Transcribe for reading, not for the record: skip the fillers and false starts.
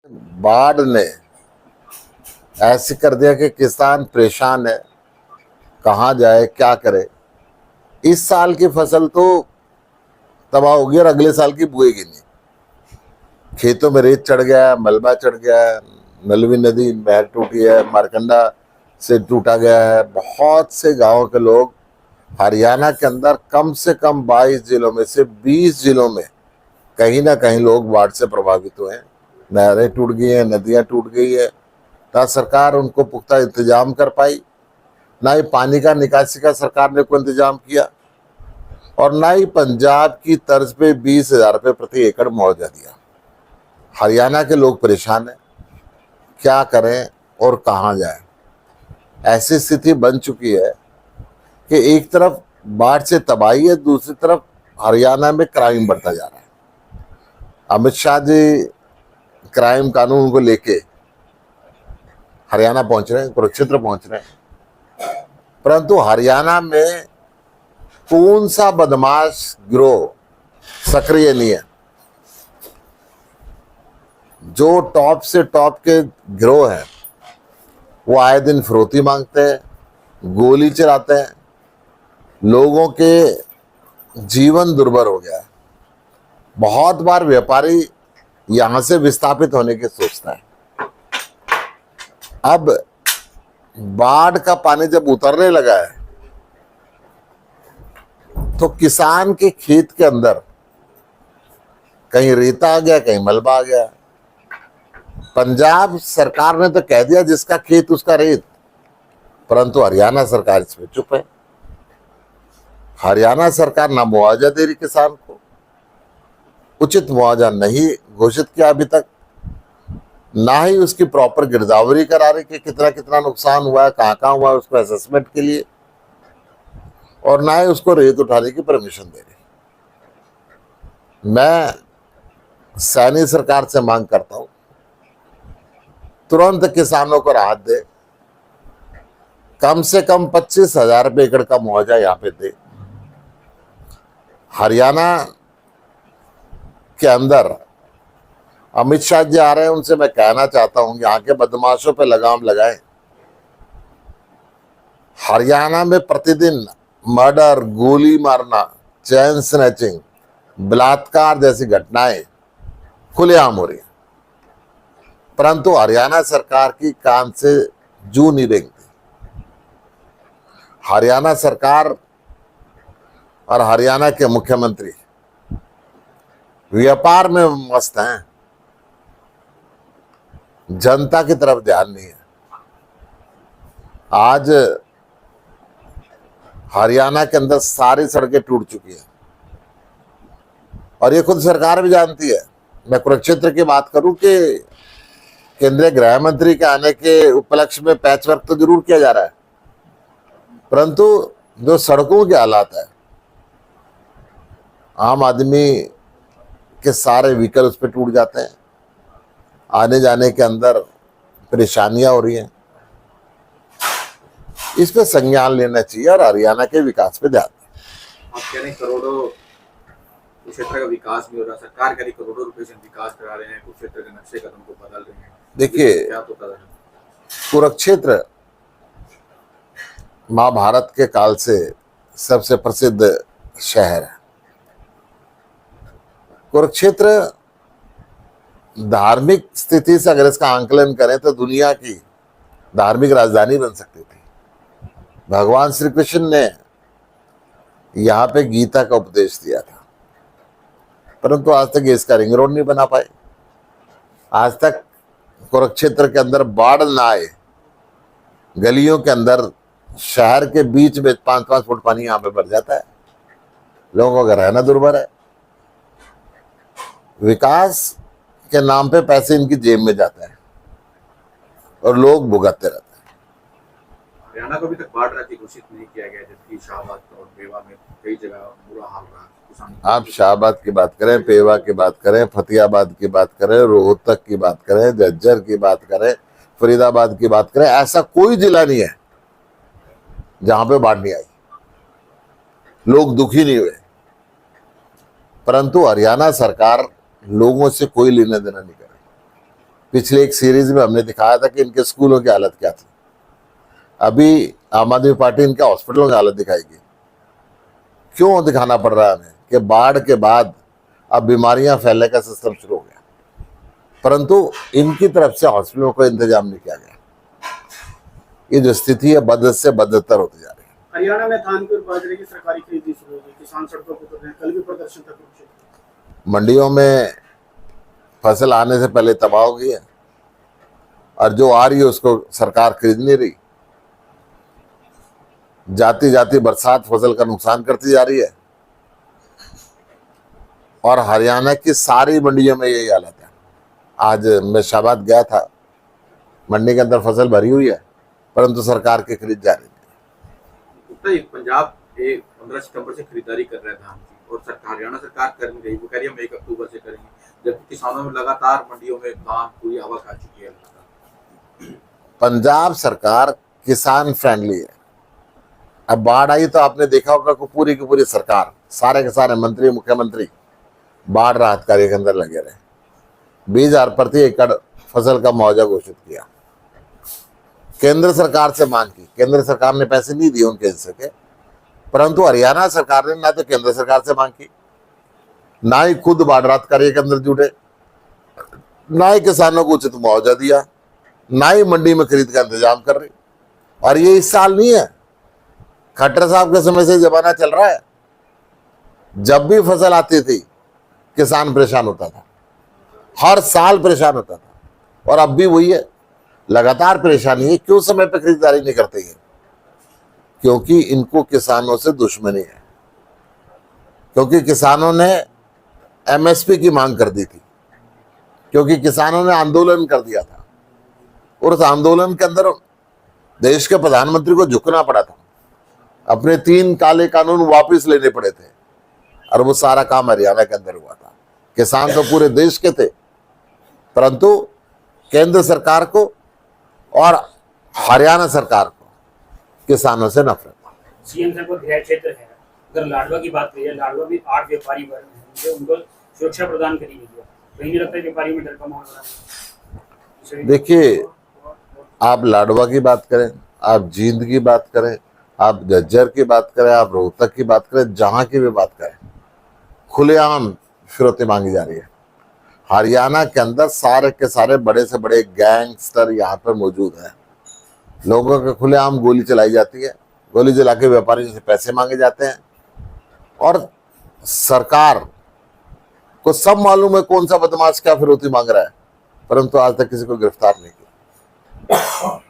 बाढ़ ने ऐसे कर दिया कि किसान परेशान है, कहाँ जाए क्या करे। इस साल की फसल तो तबाह होगी और अगले साल की बुएगी नहीं। खेतों में रेत चढ़ गया है, मलबा चढ़ गया है, नलवी नदी नहर टूटी है, मारकंडा से टूटा गया है। बहुत से गांवों के लोग हरियाणा के अंदर कम से कम 22 जिलों में से 20 जिलों में कहीं ना कहीं लोग बाढ़ से प्रभावित हुए हैं। नहरें टूट गई हैं, नदियां टूट गई है। ना सरकार उनको पुख्ता इंतजाम कर पाई, ना ही पानी का निकासी का सरकार ने कोई इंतजाम किया, और ना ही पंजाब की तर्ज पे 20,000 रुपये प्रति एकड़ मुआवजा दिया। हरियाणा के लोग परेशान हैं, क्या करें और कहाँ जाएं। ऐसी स्थिति बन चुकी है कि एक तरफ बाढ़ से तबाही है, दूसरी तरफ हरियाणा में क्राइम बढ़ता जा रहा है। अमित शाह जी क्राइम कानून को लेके हरियाणा पहुंच रहे हैं, कुरुक्षेत्र पहुंच रहे हैं, परंतु हरियाणा में कौन सा बदमाश गिरोह सक्रिय नहीं है। जो टॉप से टॉप के गिरोह हैं वो आए दिन फिरौती मांगते हैं, गोली चलाते हैं, लोगों के जीवन दुर्भर हो गया है। बहुत बार व्यापारी यहां से विस्थापित होने की सोचता है। अब बाढ़ का पानी जब उतरने लगा है तो किसान के खेत के अंदर कहीं रेता आ गया, कहीं मलबा आ गया। पंजाब सरकार ने तो कह दिया जिसका खेत उसका रेत, परंतु हरियाणा सरकार इसमें चुप है। हरियाणा सरकार ना मुआवजा दे रही किसान को, उचित मुआवजा नहीं घोषित किया अभी तक, ना ही उसकी प्रॉपर गिरदावरी करा रही कि कितना कितना नुकसान हुआ है, कहाँ हुआ है उसको असेसमेंट के लिए, और ना ही उसको रेत उठाने की परमिशन दे रही। मैं सैनी सरकार से मांग करता हूं तुरंत किसानों को राहत दे, कम से कम 25,000 रुपये एकड़ का मुआवजा यहाँ पे दे। हरियाणा के अंदर अमित शाह जी आ रहे हैं, उनसे मैं कहना चाहता हूं यहाँ के बदमाशों पे लगाम लगाएं। हरियाणा में प्रतिदिन मर्डर, गोली मारना, चैन स्नैचिंग, बलात्कार जैसी घटनाएं खुलेआम हो रही हैं, परंतु हरियाणा सरकार की कान से जू नहीं रेंगती। हरियाणा सरकार और हरियाणा के मुख्यमंत्री व्यापार में मस्त हैं, जनता की तरफ ध्यान नहीं है। आज हरियाणा के अंदर सारी सड़कें टूट चुकी हैं और ये खुद सरकार भी जानती है। मैं कुरुक्षेत्र की बात करूं कि केंद्रीय गृह मंत्री के आने के उपलक्ष्य में पैच वर्क तो जरूर किया जा रहा है, परंतु जो सड़कों के हालात है, आम आदमी के सारे व्हीकल उस पर टूट जाते हैं, आने जाने के अंदर परेशानियां हो रही हैं। इस पे संज्ञान लेना चाहिए और हरियाणा के विकास पे ध्यान दें। आप कह रहे हैं करोड़ों क्षेत्र का विकास भी हो रहा, सरकार कह रही करोड़ों रुपए से विकास करा रहे हैं, कुछ क्षेत्र के नक्शे कदम को बदल रहे हैं। देखिए, क्या तो कर रहे हैं? कुरुक्षेत्र महाभारत के काल से सबसे प्रसिद्ध शहर है। कुरुक्षेत्र धार्मिक स्थिति से अगर इसका आंकलन करें तो दुनिया की धार्मिक राजधानी बन सकती थी। भगवान श्री कृष्ण ने यहाँ पे गीता का उपदेश दिया था, परंतु आज तक इसका रिंग रोड नहीं बना पाए। आज तक कुरुक्षेत्र के अंदर बाढ़ ना आए, गलियों के अंदर शहर के बीच में 5-5 फुट पानी यहाँ पे भर जाता है, लोगों का रहना दुर्भर है। विकास के नाम पे पैसे इनकी जेब में जाता है और लोग भुगतते रहते हैं। हरियाणा को अभी तक बाढ़ राज्य घोषित नहीं किया गया, जबकि शाहबाद और पेवा में कई जगह बुरा हाल रहा। आप शाहबाद की बात करें, पेवा की बात करें, फतेहाबाद की बात करें, रोहतक की बात करें, झज्जर की बात करें, फरीदाबाद की बात करें, ऐसा कोई जिला नहीं है जहां पे बाढ़ नहीं आई, लोग दुखी नहीं हुए। परंतु हरियाणा सरकार लोगों से कोई लेना देना नहीं करे। पिछले एक सीरीज में हमने दिखाया था कि इनके स्कूलों की हालत क्या थी। अभी आम आदमी पार्टी इनके हॉस्पिटलों की हालत दिखाएगी। क्यों दिखाना पड़ रहा है हमें कि बाढ़ के बाद अब बीमारियां फैलने का सिस्टम शुरू हो गया, परंतु इनकी तरफ से हॉस्पिटलों को इंतजाम नहीं किया गया। ये जो स्थिति है बद से बदतर होती जा रही है। हरियाणा में धान की और बाजरे की सरकारी खरीदी शुरू हो गई, किसान सड़कों पर उतर रहे हैं, कल भी प्रदर्शन था कुरुक्षेत्र। मंडियों में फसल आने से पहले तबाह हो गई है और जो आ रही है उसको सरकार खरीद नहीं रही। जाती जाती बरसात फसल का नुकसान करती जा रही है और हरियाणा की सारी मंडियों में यही हालत है। आज मैं शाबाद गया था, मंडी के अंदर फसल भरी हुई है परंतु सरकार की खरीद जारी नहीं। गुप्ता जी, पंजाब 15 सितंबर से खरीदारी कर रहा है धान की और हरियाणा सरकार कर नहीं रही। वो कह रही है हम 1 अक्टूबर से करेंगे, जबकि किसानों में लगातार मंडियों में धान पूरी हवा खा चुकी है। पंजाब सरकार किसान फ्रेंडली है। अब बाढ़ आई तो आपने देखा होगा कि पूरी की पूरी सरकार, सारे के सारे मंत्री मुख्यमंत्री बाढ़ राहत कार्य के अंदर लगे रहे। 20,000 प्रति एकड़ फसल का मुआवजा घोषित किया। केंद्र सरकार से मांग की, केंद्र सरकार ने पैसे नहीं दिए उनके हिस्से के, परंतु हरियाणा सरकार ने ना तो केंद्र सरकार से मांग की, ना ही खुद बाढ़ राहत कार्य के अंदर जुटे, ना ही किसानों को उचित मुआवजा दिया, ना ही मंडी में खरीद का इंतजाम कर रही। और ये इस साल नहीं है, खट्टर साहब के समय से जमाना चल रहा है। जब भी फसल आती थी किसान परेशान होता था, हर साल परेशान होता था और अब भी वही है, लगातार परेशानी है। क्यों समय पर खरीदारी नहीं करते हैं? क्योंकि इनको किसानों से दुश्मनी है, क्योंकि किसानों ने एमएसपी की मांग कर दी थी, क्योंकि किसानों ने आंदोलन कर दिया था और उस आंदोलन के अंदर देश के प्रधानमंत्री को झुकना पड़ा था, अपने 3 काले कानून वापस लेने पड़े थे और वो सारा काम हरियाणा के अंदर हुआ था। किसान तो पूरे देश के थे, परंतु केंद्र सरकार को और हरियाणा सरकार को किसानों से नफरत। सीएम साहब का गृह क्षेत्र है, अगर लाडवा की बात करिए, लाडवा में 8 व्यापारी वर्ग हैं जो उनको सुरक्षा प्रदान करी गई है। कहीं नहीं लगता है व्यापारियों में डर का माहौल बना है? देखिए, आप लाडवा की बात करें, आप जींद की बात करें, आप झज्जर की बात करें, आप रोहतक की बात करें, जहां की भी बात करें, खुलेआम फिरौती मांगी जा रही है। हरियाणा के अंदर सारे के सारे बड़े से बड़े गैंगस्टर यहाँ पर मौजूद हैं। लोगों के खुलेआम गोली चलाई जाती है, गोली चला के व्यापारियों से पैसे मांगे जाते हैं और सरकार को सब मालूम है कौन सा बदमाश क्या फिरौती मांग रहा है, परंतु आज तक किसी को गिरफ्तार नहीं किया।